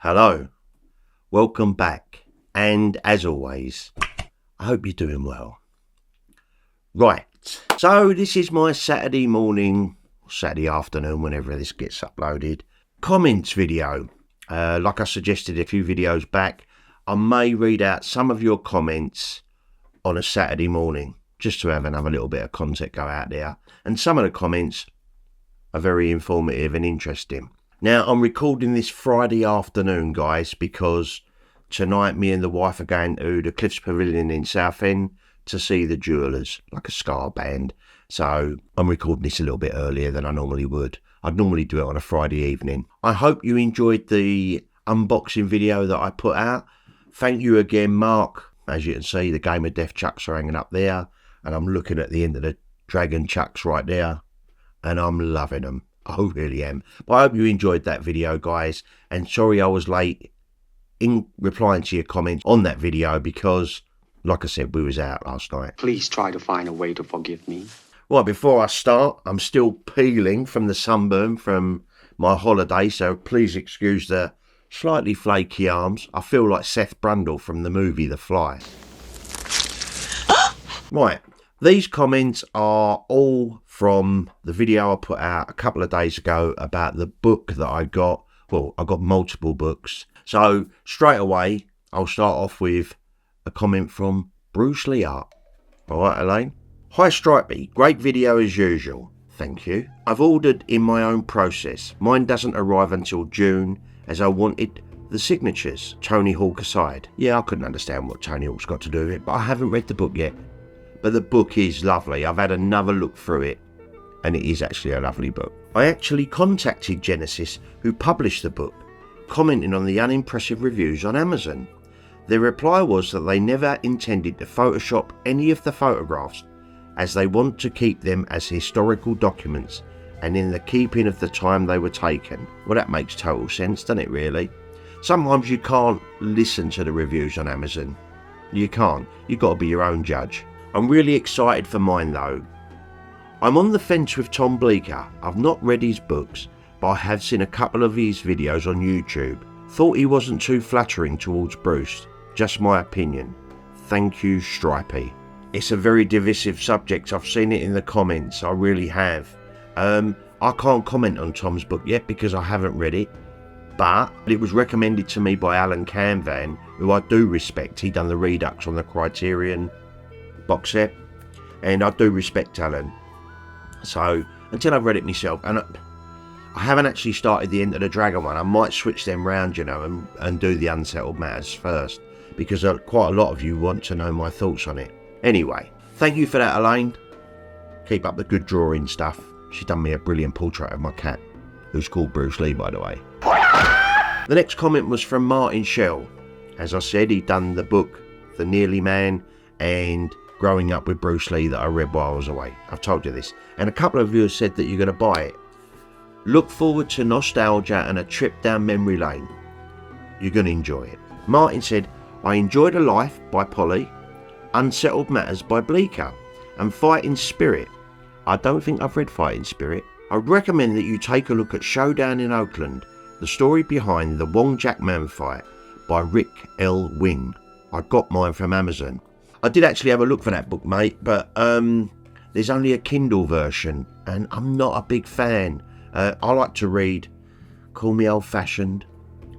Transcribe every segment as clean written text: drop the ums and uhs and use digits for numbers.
Hello, welcome back, and as always, I hope you're doing well. Right, so this is my Saturday morning, Saturday afternoon, whenever this gets uploaded, comments video. Like I suggested a few videos back, I may read out some of your comments on a Saturday morning, just to have another little bit of content go out there. And some of the comments are very informative and interesting. Now, I'm recording this Friday afternoon, guys, because tonight me and the wife are going to the Cliffs Pavilion in Southend to see the Jewellers, like a ska band. So I'm recording this a little bit earlier than I normally would. I'd normally do it on a Friday evening. I hope you enjoyed the unboxing video that I put out. Thank you again, Mark. As you can see, the Game of Death chucks are hanging up there, and I'm looking at the end of the Dragon chucks right there, and I'm loving them. I really am. But I hope you enjoyed that video, guys, and sorry I was late in replying to your comments on that video because, like I said, we was out last night. Please try to find a way to forgive me. Right, before I start, I'm still peeling from the sunburn from my holiday, so please excuse the slightly flaky arms. I feel like Seth Brundle from the movie The Fly. Right, these comments are all from the video I put out a couple of days ago about the book that I got. Well, I got multiple books. So straight away, I'll start off with a comment from Bruce Lee Art. All right, Elaine. Hi Stripey, great video as usual. Thank you. I've ordered in my own process. Mine doesn't arrive until June as I wanted the signatures, Tony Hawk aside. Yeah, I couldn't understand what Tony Hawk's got to do with it, but I haven't read the book yet. But the book is lovely. I've had another look through it, and it is actually a lovely book. I actually contacted Genesis, who published the book, commenting on the unimpressive reviews on Amazon. Their reply was that they never intended to Photoshop any of the photographs, as they want to keep them as historical documents and in the keeping of the time they were taken. Well, that makes total sense, doesn't it, really? Sometimes you can't listen to the reviews on Amazon. You can't. You've got to be your own judge. I'm really excited for mine though. I'm on the fence with Tom Bleecker. I've not read his books, but I have seen a couple of his videos on YouTube. Thought he wasn't too flattering towards Bruce. Just my opinion. Thank you, Stripey. It's a very divisive subject. I've seen it in the comments. I really have. I can't comment on Tom's book yet because I haven't read it. But it was recommended to me by Alan Canvan, who I do respect. He done the Redux on the Criterion box set, and I do respect Alan. So until I've read it myself, and I haven't actually started the Enter the Dragon one. I might switch them round, you know, and do the Unsettled Matters first, because quite a lot of you want to know my thoughts on it. Anyway, thank you for that, Elaine. Keep up the good drawing stuff. She done me a brilliant portrait of my cat, who's called Bruce Lee, by the way. The next comment was from Martin Shell. As I said, he'd done the book The Nearly Man and Growing Up with Bruce Lee that I read while I was away. I've told you this. And a couple of you have said that you're going to buy it. Look forward to nostalgia and a trip down memory lane. You're going to enjoy it. Martin said, I enjoyed A Life by Polly, Unsettled Matters by Bleecker, and Fighting Spirit. I don't think I've read Fighting Spirit. I recommend that you take a look at Showdown in Oakland, the story behind the Wong Jack Man fight by Rick L. Wing. I got mine from Amazon. I did actually have a look for that book, mate, but there's only a Kindle version, and I'm not a big fan. I like to read, call me old-fashioned,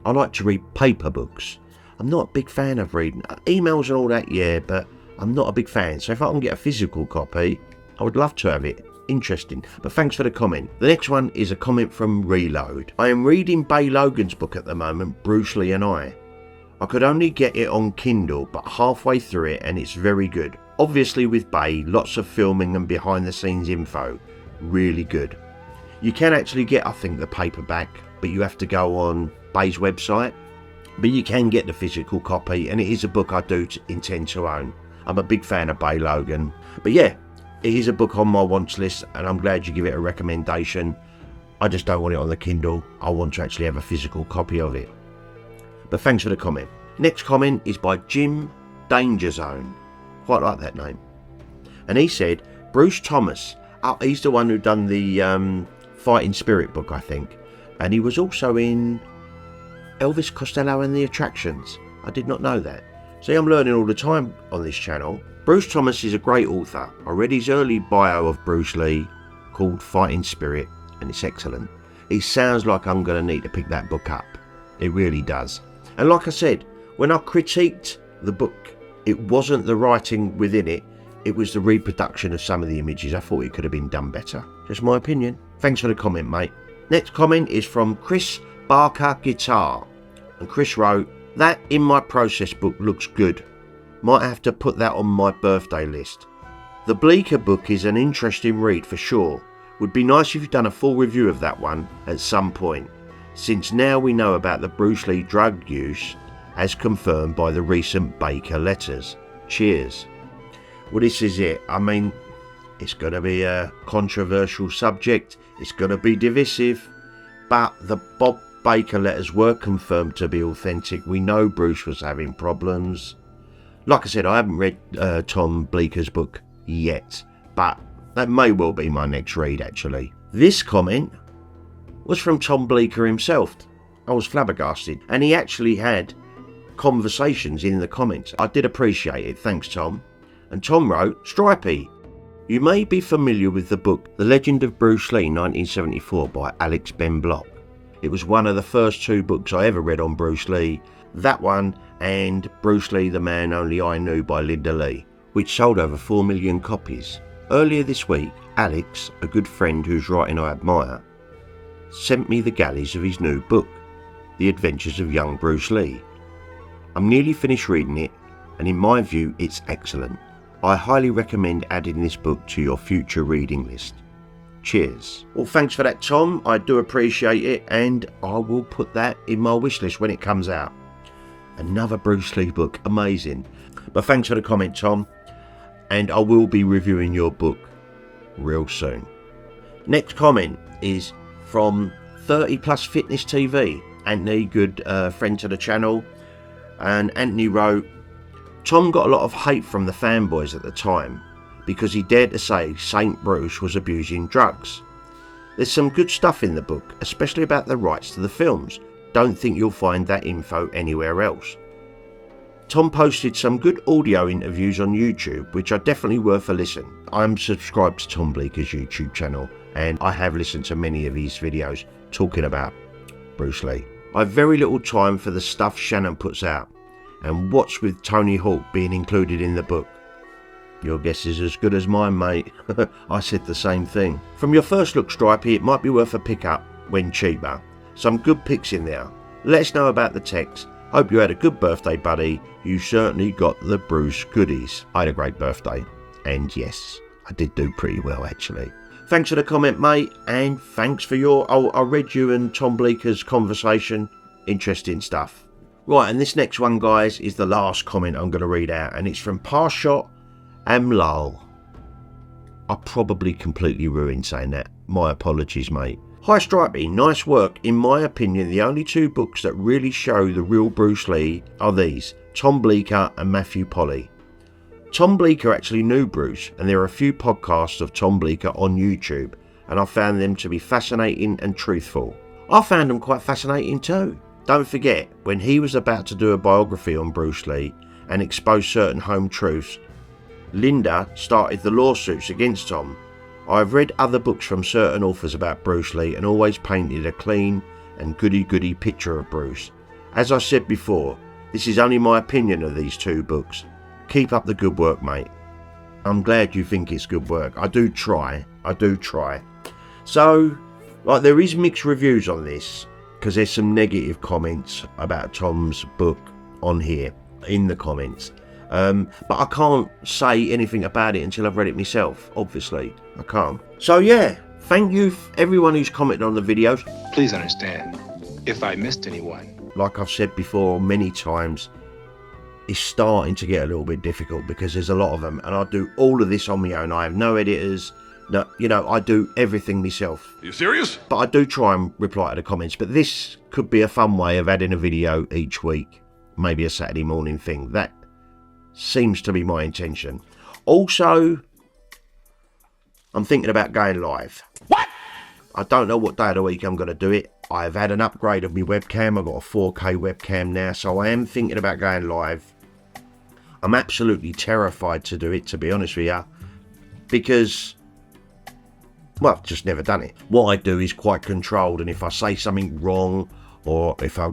I like to read paper books. I'm not a big fan of reading emails and all that, yeah, but I'm not a big fan. So if I can get a physical copy, I would love to have it. Interesting. But thanks for the comment. The next one is a comment from Reload. I am reading Bay Logan's book at the moment, Bruce Lee and I. I could only get it on Kindle, but halfway through it and it's very good. Obviously with Bay, lots of filming and behind the scenes info. Really good. You can actually get, I think, the paperback, but you have to go on Bay's website. But you can get the physical copy, and it is a book I do intend to own. I'm a big fan of Bay Logan. But yeah, it is a book on my wants list, and I'm glad you give it a recommendation. I just don't want it on the Kindle. I want to actually have a physical copy of it. But thanks for the comment. Next comment is by Jim Danger Zone. Quite like that name. And he said, Bruce Thomas. He's the one who done the Fighting Spirit book, I think. And he was also in Elvis Costello and the Attractions. I did not know that. See, I'm learning all the time on this channel. Bruce Thomas is a great author. I read his early bio of Bruce Lee called Fighting Spirit, and it's excellent. It sounds like I'm going to need to pick that book up. It really does. And like I said, when I critiqued the book, it wasn't the writing within it, it was the reproduction of some of the images. I thought it could have been done better. Just my opinion. Thanks for the comment, mate. Next comment is from Chris Barker Guitar. And Chris wrote, "That In My Process book looks good. Might have to put that on my birthday list. The Bleecker book is an interesting read for sure. Would be nice if you'd done a full review of that one at some point, since now we know about the Bruce Lee drug use as confirmed by the recent Baker letters. Cheers." Well, this is it. I mean, it's going to be a controversial subject. It's going to be divisive. But the Bob Baker letters were confirmed to be authentic. We know Bruce was having problems. Like I said, I haven't read Tom Bleecker's book yet, but that may well be my next read, actually. This comment was from Tom Bleecker himself. I was flabbergasted. And he actually had conversations in the comments. I did appreciate it. Thanks, Tom. And Tom wrote, "Stripey, you may be familiar with the book The Legend of Bruce Lee 1974 by Alex Ben Block. It was one of the first two books I ever read on Bruce Lee. That one and Bruce Lee the Man Only I Knew by Linda Lee, which sold over 4 million copies. Earlier this week, Alex, a good friend whose writing I admire, sent me the galleys of his new book, The Adventures of Young Bruce Lee. I'm nearly finished reading it, and in my view it's excellent. I highly recommend adding this book to your future reading list. Cheers." Well, thanks for that, Tom. I do appreciate it, and I will put that in my wish list when it comes out. Another Bruce Lee book. Amazing. But thanks for the comment, Tom. And I will be reviewing your book real soon. Next comment is from 30 Plus Fitness TV. Anthony, good friend to the channel. And Anthony wrote, "Tom got a lot of hate from the fanboys at the time because he dared to say St. Bruce was abusing drugs. There's some good stuff in the book, especially about the rights to the films. Don't think you'll find that info anywhere else. Tom posted some good audio interviews on YouTube, which are definitely worth a listen. I'm subscribed to Tom Bleecker's YouTube channel, and I have listened to many of his videos talking about Bruce Lee. I have very little time for the stuff Shannon puts out, and what's with Tony Hawk being included in the book? Your guess is as good as mine, mate." I said the same thing. "From your first look, Stripey, it might be worth a pick-up when cheaper. Some good picks in there. Let us know about the text. Hope you had a good birthday, buddy. You certainly got the Bruce goodies." I had a great birthday, and yes, I did do pretty well, actually. Thanks for the comment, mate, and thanks for your... I read you and Tom Bleecker's conversation. Interesting stuff. Right, and this next one, guys, is the last comment I'm going to read out, and it's from Parshot Amlal. I probably completely ruined saying that. My apologies, mate. "Hi Stripey, nice work. In my opinion, the only two books that really show the real Bruce Lee are these, Tom Bleecker and Matthew Polly. Tom Bleecker actually knew Bruce, and there are a few podcasts of Tom Bleecker on YouTube, and I found them to be fascinating and truthful. I found them quite fascinating too. Don't forget, when he was about to do a biography on Bruce Lee and expose certain home truths, Linda started the lawsuits against Tom. I have read other books from certain authors about Bruce Lee and always painted a clean and goody-goody picture of Bruce. As I said before, this is only my opinion of these two books. Keep up the good work, mate." I'm glad you think it's good work. I do try. So, like, there is mixed reviews on this, because there's some negative comments about Tom's book on here, in the comments. But I can't say anything about it until I've read it myself, obviously. I can't. So yeah, thank you everyone who's commented on the videos. Please understand, if I missed anyone. Like I've said before many times, it's starting to get a little bit difficult because there's a lot of them, and I do all of this on my own. I have no editors. No, you know, I do everything myself. Are you serious? But I do try and reply to the comments. But this could be a fun way of adding a video each week. Maybe a Saturday morning thing. That seems to be my intention. Also, I'm thinking about going live. What? I don't know what day of the week I'm going to do it. I've had an upgrade of my webcam. I've got a 4K webcam now, so I am thinking about going live. I'm absolutely terrified to do it, to be honest with you, because, well, I've just never done it. What I do is quite controlled, and if I say something wrong or if I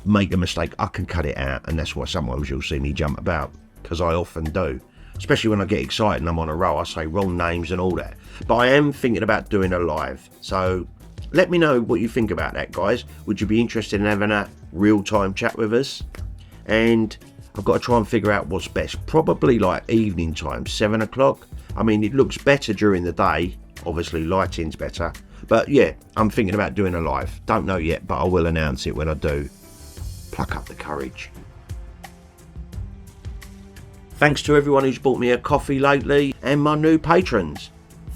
make a mistake, I can cut it out, and that's why sometimes you'll see me jump about, because I often do. Especially when I get excited and I'm on a roll, I say wrong names and all that. But I am thinking about doing a live, so let me know what you think about that, guys. Would you be interested in having a real-time chat with us? And I've got to try and figure out what's best. Probably like evening time, 7 o'clock. I mean, it looks better during the day. Obviously, lighting's better. But yeah, I'm thinking about doing a live. Don't know yet, but I will announce it when I do. Pluck up the courage. Thanks to everyone who's bought me a coffee lately and my new patrons.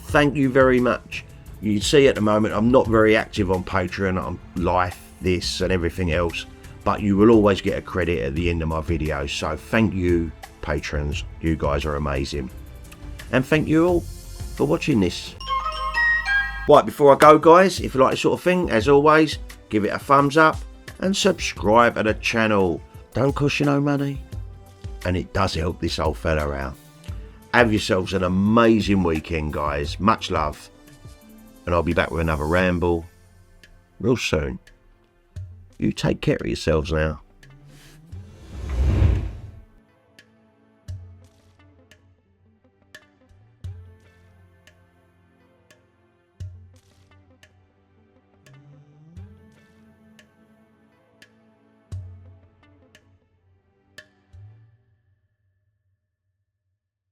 Thank you very much. You see at the moment I'm not very active on Patreon, on life, this and everything else, but you will always get a credit at the end of my videos. So thank you, patrons. You guys are amazing. And thank you all for watching this. Right, before I go, guys, if you like this sort of thing, as always, give it a thumbs up and subscribe to the channel. Don't cost you no money, and it does help this old fella out. Have yourselves an amazing weekend, guys. Much love. And I'll be back with another ramble real soon. You take care of yourselves now.